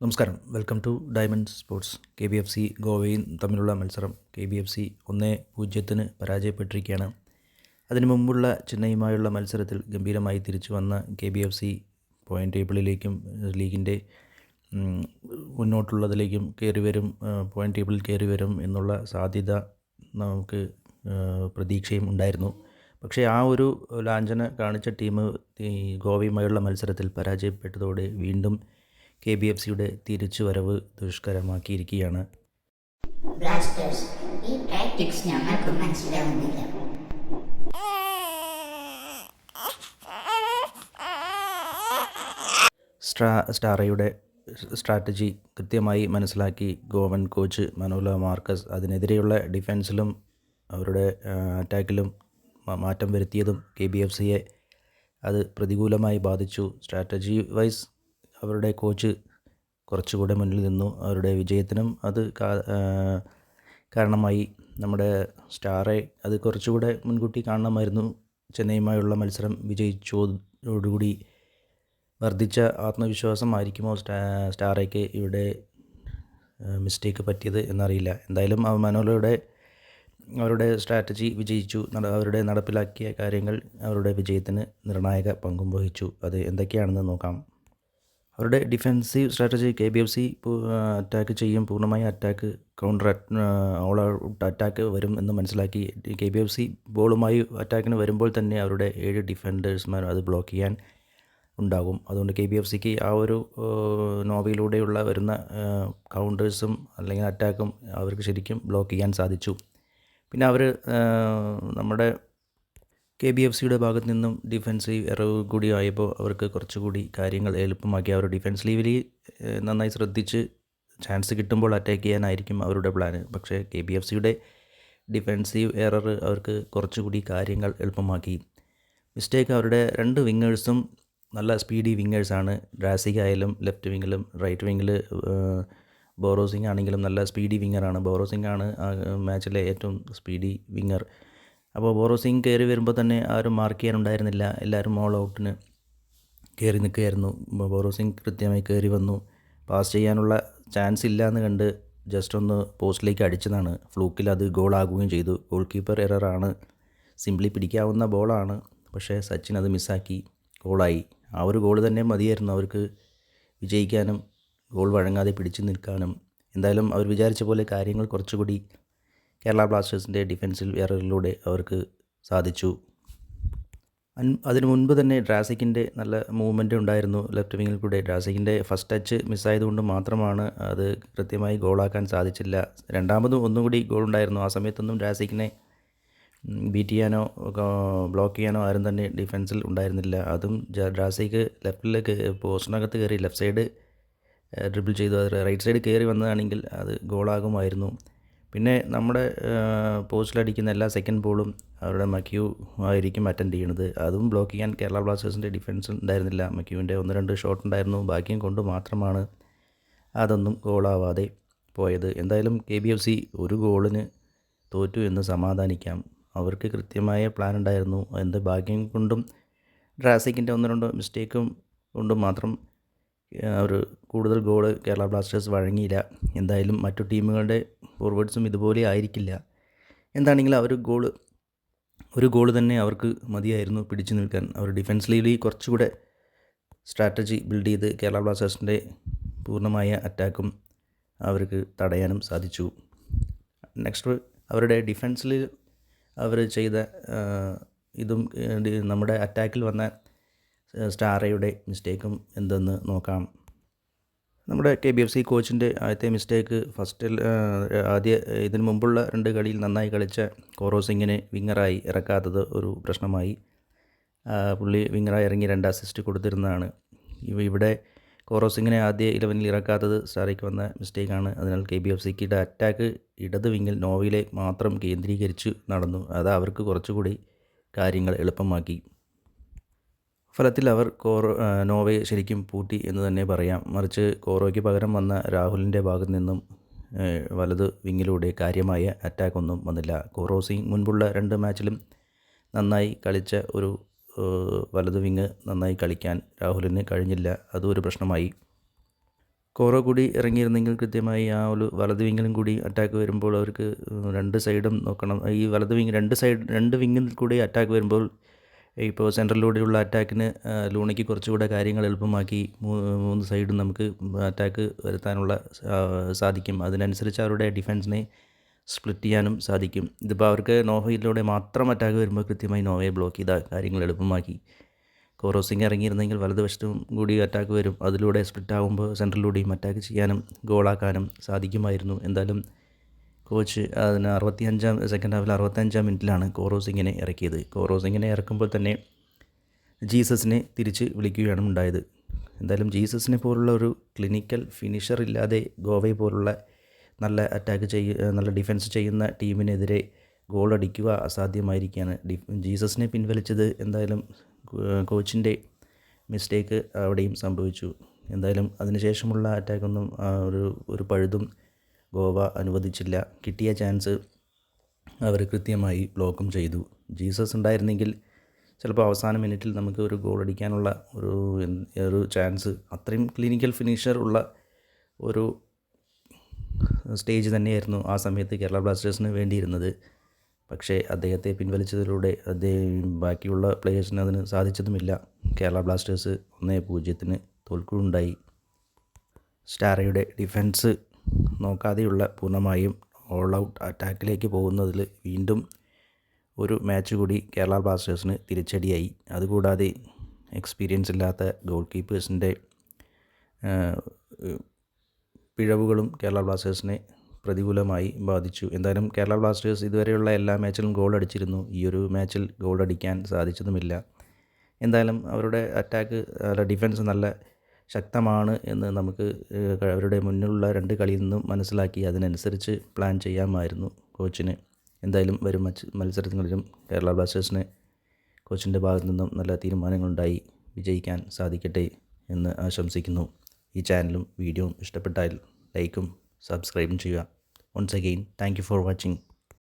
നമസ്കാരം. Welcome to diamond sports. KBFC ഗോവയും തമ്മിലുള്ള മത്സരം KBFC 1-0 പരാജയപ്പെട്ടിരിക്കുകയാണ്. അതിനു മുമ്പുള്ള ചെന്നൈയുമായുള്ള മത്സരത്തിൽ ഗംഭീരമായി തിരിച്ചു വന്ന KBFC പോയിൻ്റ് ടേബിളിലേക്കും ലീഗിൻ്റെ മുന്നോട്ടുള്ളതിലേക്കും കയറി വരും, പോയിൻ്റ് ടേബിളിൽ കയറി വരും എന്നുള്ള സാധ്യത നമുക്ക് പ്രതീക്ഷയും ഉണ്ടായിരുന്നു. പക്ഷേ ആ ഒരു ലാഞ്ചന കാണിച്ച ടീം ഈ ഗോവയുമായുള്ള മത്സരത്തിൽ പരാജയപ്പെട്ടതോടെ വീണ്ടും KBFCയുടെ തിരിച്ചുവരവ് ദുഷ്കരമാക്കിയിരിക്കുകയാണ്. ബ്ലാസ്റ്റേഴ്സ്, ഈ ടാക്ടിക്സ് ഞങ്ങൾക്ക് മനസ്സിലാവുന്നില്ല. സ്റ്റാറയുടെ സ്ട്രാറ്റജി കൃത്യമായി മനസ്സിലാക്കി ഗോവൻ കോച്ച് മനോല മാർക്കസ് അതിനെതിരെയുള്ള ഡിഫൻസിലും അവരുടെ അറ്റാക്കിലും മാറ്റം വരുത്തിയതും KBFCയെ അത് പ്രതികൂലമായി ബാധിച്ചു. സ്ട്രാറ്റജി വൈസ് അവരുടെ കോച്ച് കുറച്ചുകൂടെ മുന്നിൽ നിന്നു. അവരുടെ വിജയത്തിനും അത് കാരണമായി. നമ്മുടെ സ്റ്റാറെ അത് കുറച്ചുകൂടെ മുൻകൂട്ടി കാണണമായിരുന്നു. ചെന്നൈയുമായുള്ള മത്സരം വിജയിച്ചതോടുകൂടി വർദ്ധിച്ച ആത്മവിശ്വാസമായിരിക്കുമോ സ്റ്റാറയ്ക്ക് ഇവിടെ മിസ്റ്റേക്ക് പറ്റിയത് എന്നറിയില്ല. എന്തായാലും അവരുടെ സ്ട്രാറ്റജി വിജയിച്ചു. അവരുടെ നടപ്പിലാക്കിയ കാര്യങ്ങൾ അവരുടെ വിജയത്തിന് നിർണായക പങ്കും വഹിച്ചു. അത് എന്തൊക്കെയാണെന്ന് നോക്കാം. അവരുടെ ഡിഫെൻസീവ് സ്ട്രാറ്റജി KBFC അറ്റാക്ക് ചെയ്യും, പൂർണ്ണമായ attack, counter all out attack വരും എന്ന് മനസ്സിലാക്കി. KBFC ബോളുമായി അറ്റാക്കിന് വരുമ്പോൾ തന്നെ അവരുടെ 7 ഡിഫൻഡേഴ്സ്മാർ അത് ബ്ലോക്ക് ചെയ്യാൻ ഉണ്ടാകും. അതുകൊണ്ട് KBFCക്ക് ആ ഒരു നോവയിലൂടെയുള്ള വരുന്ന കൗണ്ടേഴ്സും അല്ലെങ്കിൽ അറ്റാക്കും അവർക്ക് ശരിക്കും ബ്ലോക്ക് ചെയ്യാൻ സാധിച്ചു. പിന്നെ അവർ നമ്മുടെ KBFCയുടെ ഭാഗത്ത് നിന്നും ഡിഫെൻസീവ് എറവ് കൂടി ആയപ്പോൾ അവർക്ക് കുറച്ചുകൂടി കാര്യങ്ങൾ എളുപ്പമാക്കി. അവർ ഡിഫെൻസീവ്ലി നന്നായി ശ്രദ്ധിച്ച് ചാൻസ് കിട്ടുമ്പോൾ അറ്റാക്ക് ചെയ്യാനായിരിക്കും അവരുടെ പ്ലാന്. പക്ഷേ KBFCയുടെ ഡിഫെൻസീവ് എറർ അവർക്ക് കുറച്ചുകൂടി കാര്യങ്ങൾ എളുപ്പമാക്കി. മിസ്റ്റേക്ക് അവരുടെ 2 വിങ്ങേഴ്സും നല്ല സ്പീഡി വിങ്ങേഴ്സാണ്. ഡ്രാസിക് ആയാലും ലെഫ്റ്റ് വിങ്ങിലും റൈറ്റ് വിങ്ങിൽ ബോറോസിംഗ് ആണെങ്കിലും നല്ല സ്പീഡി വിങ്ങറാണ്. ബോറോസിംഗ് ആണ് മാച്ചിലെ ഏറ്റവും സ്പീഡി വിങ്ങർ. അപ്പോൾ ബോറോസിംഗ് കയറി വരുമ്പോൾ തന്നെ ആരും മാർക്ക് ചെയ്യാനുണ്ടായിരുന്നില്ല. എല്ലാവരും ഓൾ ഔട്ടിന് കയറി നിൽക്കുകയായിരുന്നു. ബോറോസിംഗ് കൃത്യമായി കയറി വന്നു. പാസ് ചെയ്യാനുള്ള ചാൻസ് ഇല്ല എന്ന് കണ്ട് ജസ്റ്റ് ഒന്ന് പോസ്റ്റിലേക്ക് അടിച്ചതാണ്. ഫ്ലൂക്കിൽ അത് ഗോളാകുകയും ചെയ്തു. ഗോൾ കീപ്പർ എററാണ്. സിംപ്ലി പിടിക്കാവുന്ന ബോളാണ്. പക്ഷേ സച്ചിൻ അത് മിസ്സാക്കി ഗോളായി. ആ ഒരു ഗോൾ തന്നെ മതിയായിരുന്നു അവർക്ക് വിജയിക്കാനും ഗോൾ വഴങ്ങാതെ പിടിച്ചു നിൽക്കാനും. എന്തായാലും അവർ വിചാരിച്ച പോലെ കാര്യങ്ങൾ കുറച്ചുകൂടി കേരള ബ്ലാസ്റ്റേഴ്സിൻ്റെ ഡിഫെൻസിൽ എററിലൂടെ അവർക്ക് സാധിച്ചു. അതിനു മുൻപ് തന്നെ ഡ്രാസിക്കിൻ്റെ നല്ല മൂവ്മെൻറ്റ് ഉണ്ടായിരുന്നു ലെഫ്റ്റ് വിങ്ങിൽ കൂടെ. ഡ്രാസിക്കിൻ്റെ ഫസ്റ്റ് ടച്ച് മിസ്സായതുകൊണ്ട് മാത്രമാണ് അത് കൃത്യമായി ഗോളാക്കാൻ സാധിച്ചില്ല. രണ്ടാമതും ഒന്നുകൂടി ഗോൾ ഉണ്ടായിരുന്നു. ആ സമയത്തൊന്നും ഡ്രാസിക്കിനെ ബീറ്റ് ചെയ്യാനോ ബ്ലോക്ക് ചെയ്യാനോ ആരും തന്നെ ഡിഫെൻസിൽ ഉണ്ടായിരുന്നില്ല. അതും ഡ്രാസിക്ക് ലെഫ്റ്റിലേക്ക് പോസ്റ്റിനകത്ത് കയറി ലെഫ്റ്റ് സൈഡ് ഡ്രിബിൾ ചെയ്തു. അത് റൈറ്റ് സൈഡ് കയറി വന്നതാണെങ്കിൽ അത് ഗോളാകുമായിരുന്നു. പിന്നെ നമ്മുടെ പോസ്റ്റിലടിക്കുന്ന എല്ലാ സെക്കൻഡ് ബോളും അവരുടെ മക്യു ആയിരിക്കും അറ്റൻഡ് ചെയ്യുന്നത്. അതും ബ്ലോക്ക് ചെയ്യാൻ കേരള ബ്ലാസ്റ്റേഴ്സിൻ്റെ ഡിഫെൻസിൽ ഉണ്ടായിരുന്നില്ല. മക്യുവിൻ്റെ 1-2 ഷോട്ട് ഉണ്ടായിരുന്നു. ഭാഗ്യം കൊണ്ട് മാത്രമാണ് അതൊന്നും ഗോളാവാതെ പോയത്. എന്തായാലും KBFC ഒരു ഗോളിന് തോറ്റു എന്ന് സമാധാനിക്കാം. അവർക്ക് കൃത്യമായ പ്ലാൻ ഉണ്ടായിരുന്നു. എന്ത് ഭാഗ്യം കൊണ്ടും ഡ്രാസിക്കിൻ്റെ 1-2 മിസ്റ്റേക്കും കൊണ്ടും മാത്രം അവർ കൂടുതൽ ഗോൾ കേരള ബ്ലാസ്റ്റേഴ്സ് വഴങ്ങിയില്ല. എന്തായാലും മറ്റു ടീമുകളുടെ ഫോർവേഡ്സും ഇതുപോലെ ആയിരിക്കില്ല. എന്താണെങ്കിലും ഒരു ഗോൾ തന്നെ അവർക്ക് മതിയായിരുന്നു പിടിച്ചു നിൽക്കാൻ. അവർ ഡിഫെൻസിലി കുറച്ചുകൂടെ സ്ട്രാറ്റജി ബിൽഡ് ചെയ്ത് കേരള ബ്ലാസ്റ്റേഴ്സിൻ്റെ പൂർണ്ണമായ അറ്റാക്കും അവർക്ക് തടയാനും സാധിച്ചു. നെക്സ്റ്റ് അവരുടെ ഡിഫെൻസിൽ അവർ ചെയ്ത ഇതും നമ്മുടെ അറ്റാക്കിൽ വന്ന സ്റ്റാറയുടെ മിസ്റ്റേക്കും എന്തെന്ന് നോക്കാം. നമ്മുടെ KBFC കോച്ചിൻ്റെ ആദ്യത്തെ മിസ്റ്റേക്ക് ഇതിനു മുമ്പുള്ള 2 കളിയിൽ നന്നായി കളിച്ച കോറോസിങ്ങിനെ വിങ്ങറായി ഇറക്കാത്തത് ഒരു പ്രശ്നമായി. പുള്ളി വിങ്ങറായി ഇറങ്ങി 2 അസിസ്റ്റ് കൊടുത്തിരുന്നതാണ്. ഇവിടെ കോറോസിങ്ങിനെ ആദ്യ 11-ൽ ഇറക്കാത്തത് സ്റ്റാറയ്ക്ക് വന്ന മിസ്റ്റേക്കാണ്. അതിനാൽ KBFCയുടെ അറ്റാക്ക് ഇടത് വിങ്ങിൽ നോവയിലെ മാത്രം കേന്ദ്രീകരിച്ച് നടന്നു. അത് അവർക്ക് കുറച്ചുകൂടി കാര്യങ്ങൾ എളുപ്പമാക്കി. ഫലത്തിൽ അവർ നോവയെ ശരിക്കും പൂട്ടി എന്ന് തന്നെ പറയാം. മറിച്ച് കോറോയ്ക്ക് പകരം വന്ന രാഹുലിൻ്റെ ഭാഗത്തു നിന്നും വലത് വിങ്ങിലൂടെ കാര്യമായ അറ്റാക്കൊന്നും വന്നില്ല. കോറോസിങ് മുൻപുള്ള 2 മാച്ചിലും നന്നായി കളിച്ച ഒരു വലതു വിങ് നന്നായി കളിക്കാൻ രാഹുലിന് കഴിഞ്ഞില്ല. അതും ഒരു പ്രശ്നമായി. കോറോ കൂടി ഇറങ്ങിയിരുന്നെങ്കിൽ കൃത്യമായി ആ ഒരു വലത് വിങ്ങിലും കൂടി അറ്റാക്ക് വരുമ്പോൾ അവർക്ക് രണ്ട് സൈഡും നോക്കണം. ഈ വലത് വിങ് രണ്ട് വിങ്ങിൽ കൂടി അറ്റാക്ക് വരുമ്പോൾ ഇപ്പോൾ സെൻട്രലിലൂടെയുള്ള അറ്റാക്കിന് ലൂണയ്ക്ക് കുറച്ചുകൂടെ കാര്യങ്ങൾ എളുപ്പമാക്കി മൂന്ന് സൈഡും നമുക്ക് അറ്റാക്ക് വരുത്താനുള്ള സാധിക്കും. അതിനനുസരിച്ച് അവരുടെ ഡിഫൻസിനെ സ്പ്ലിറ്റ് ചെയ്യാനും സാധിക്കും. ഇതിപ്പോൾ അവർക്ക് നോവയിലൂടെ മാത്രം അറ്റാക്ക് വരുമ്പോൾ കൃത്യമായി നോവയെ ബ്ലോക്ക് ചെയ്ത കാര്യങ്ങൾ എളുപ്പമാക്കി. കോറോസിങ് ഇറങ്ങിയിരുന്നെങ്കിൽ വലതുവശത്തും കൂടി അറ്റാക്ക് വരും. അതിലൂടെ സ്പ്ലിറ്റ് ആകുമ്പോൾ സെൻട്രലിലൂടെയും അറ്റാക്ക് ചെയ്യാനും ഗോളാക്കാനും സാധിക്കുമായിരുന്നു. എന്തായാലും കോച്ച് അതിന് സെക്കൻഡ് ഹാഫിൽ 65-ാം മിനിറ്റിലാണ് കോറോസിങ്ങിനെ ഇറക്കിയത്. കോറോസിങ്ങിനെ ഇറക്കുമ്പോൾ തന്നെ ജീസസിനെ തിരിച്ച് വിളിക്കുകയാണ് ഉണ്ടായത്. എന്തായാലും ജീസസിനെ പോലുള്ള ഒരു ക്ലിനിക്കൽ ഫിനിഷർ ഇല്ലാതെ ഗോവയെ പോലുള്ള നല്ല ഡിഫൻസ് ചെയ്യുന്ന ടീമിനെതിരെ ഗോൾ അടിക്കുക അസാധ്യമായിരിക്കുകയാണ്. ജീസസിനെ പിൻവലിച്ചത് എന്തായാലും കോച്ചിൻ്റെ മിസ്റ്റേക്ക് അവിടെയും സംഭവിച്ചു. എന്തായാലും അതിനുശേഷമുള്ള അറ്റാക്കൊന്നും ഒരു പഴുതും ഗോവ അനുവദിച്ചില്ല. കിട്ടിയ ചാൻസ് അവർ കൃത്യമായി ബ്ലോക്കും ചെയ്തു. ജീസസ് ഉണ്ടായിരുന്നെങ്കിൽ ചിലപ്പോൾ അവസാന മിനിറ്റിൽ നമുക്ക് ഒരു ഗോൾ അടിക്കാനുള്ള ഒരു ചാൻസ്, അത്രയും ക്ലിനിക്കൽ ഫിനിഷർ ഉള്ള ഒരു സ്റ്റേജ് തന്നെയായിരുന്നു ആ സമയത്ത് കേരള ബ്ലാസ്റ്റേഴ്സിന് വേണ്ടിയിരുന്നത്. പക്ഷേ അദ്ദേഹത്തെ പിൻവലിച്ചതിലൂടെ ബാക്കിയുള്ള പ്ലേയേഴ്സിന് അതിന് സാധിച്ചതുമില്ല. കേരള ബ്ലാസ്റ്റേഴ്സ് 1-0 തോൽക്കുകയുണ്ടായി. സ്റ്റാറയുടെ ഡിഫൻസ് നോക്കാതെയുള്ള പൂർണ്ണമായും ഓൾ ഔട്ട് അറ്റാക്കിലേക്ക് പോകുന്നതിൽ വീണ്ടും ഒരു മാച്ച് കൂടി കേരള ബ്ലാസ്റ്റേഴ്സിന് തിരിച്ചടിയായി. അതുകൂടാതെ എക്സ്പീരിയൻസ് ഇല്ലാത്ത ഗോൾ കീപ്പേഴ്സിൻ്റെ പിഴവുകളും കേരള ബ്ലാസ്റ്റേഴ്സിനെ പ്രതികൂലമായി ബാധിച്ചു. എന്തായാലും കേരള ബ്ലാസ്റ്റേഴ്സ് ഇതുവരെയുള്ള എല്ലാ മാച്ചിലും ഗോൾ അടിച്ചിരുന്നു. ഈ ഒരു മാച്ചിൽ ഗോൾ അടിക്കാൻ സാധിച്ചതുമില്ല. എന്തായാലും അവരുടെ ഡിഫൻസ് നല്ല ശക്തമാണ് എന്ന് നമുക്ക് അവരുടെ മുന്നിലുള്ള 2 കളിയിൽ നിന്നും മനസ്സിലാക്കി അതിനനുസരിച്ച് പ്ലാൻ ചെയ്യാമായിരുന്നു കോച്ചിന്. എന്തായാലും വരും മത്സരങ്ങളിലും കേരള ബ്ലാസ്റ്റേഴ്സിന് കോച്ചിൻ്റെ ഭാഗത്തു നിന്നും നല്ല തീരുമാനങ്ങളുണ്ടായി വിജയിക്കാൻ സാധിക്കട്ടെ എന്ന് ആശംസിക്കുന്നു. ഈ ചാനലും വീഡിയോയും ഇഷ്ടപ്പെട്ടാൽ ലൈക്കും സബ്സ്ക്രൈബും ചെയ്യുക. Once again, thank you for watching.